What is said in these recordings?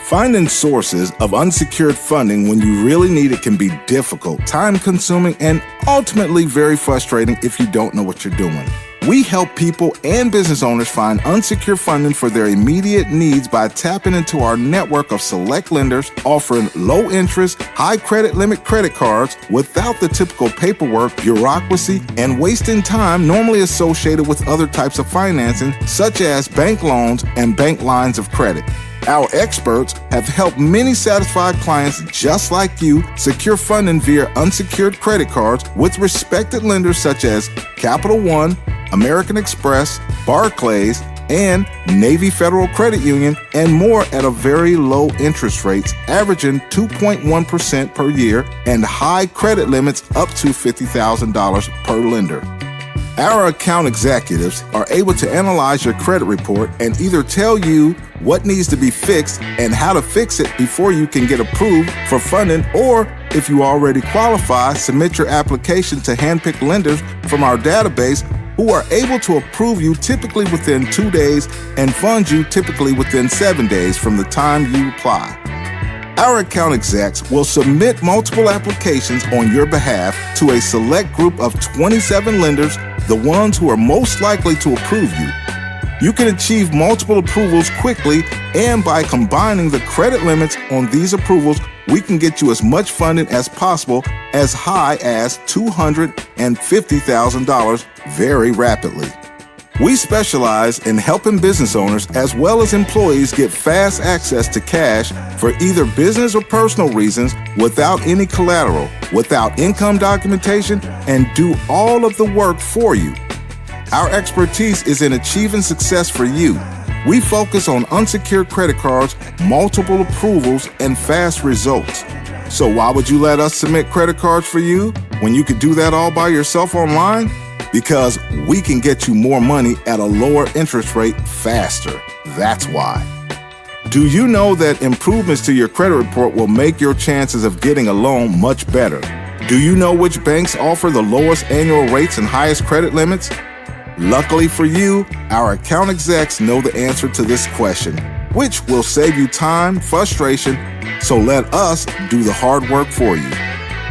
Finding sources of unsecured funding when you really need it can be difficult, time-consuming, and ultimately very frustrating if you don't know what you're doing. We help people and business owners find unsecured funding for their immediate needs by tapping into our network of select lenders offering low interest, high credit limit credit cards without the typical paperwork, bureaucracy, and wasting time normally associated with other types of financing, such as bank loans and bank lines of credit. Our experts have helped many satisfied clients just like you secure funding via unsecured credit cards with respected lenders such as Capital One, American Express, Barclays, and Navy Federal Credit Union, and more at a very low interest rates, averaging 2.1% per year, and high credit limits up to $50,000 per lender. Our account executives are able to analyze your credit report and either tell you what needs to be fixed and how to fix it before you can get approved for funding, or if you already qualify, submit your application to handpicked lenders from our database who are able to approve you typically within 2 days and fund you typically within 7 days from the time you apply. Our account execs will submit multiple applications on your behalf to a select group of 27 lenders, the ones who are most likely to approve you. You can achieve multiple approvals quickly, and by combining the credit limits on these approvals, we can get you as much funding as possible, as high as $250,000 very rapidly. We specialize in helping business owners as well as employees get fast access to cash for either business or personal reasons without any collateral, without income documentation, and do all of the work for you. Our expertise is in achieving success for you. We focus on unsecured credit cards, multiple approvals, and fast results. So why would you let us submit credit cards for you when you could do that all by yourself online? Because we can get you more money at a lower interest rate faster. That's why. Do you know that improvements to your credit report will make your chances of getting a loan much better? Do you know which banks offer the lowest annual rates and highest credit limits? Luckily for you, our account execs know the answer to this question, which will save you time, frustration, so let us do the hard work for you.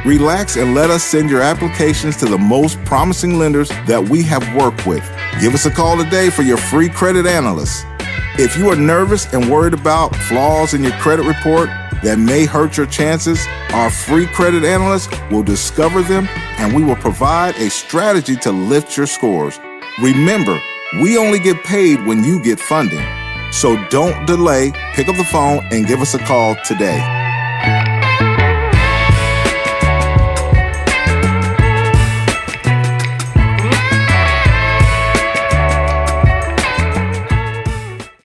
Relax and let us send your applications to the most promising lenders that we have worked with. Give us a call today for your free credit analyst. If you are nervous and worried about flaws in your credit report that may hurt your chances, our free credit analyst will discover them, and we will provide a strategy to lift your scores. Remember, we only get paid when you get funding. So don't delay, pick up the phone and give us a call today.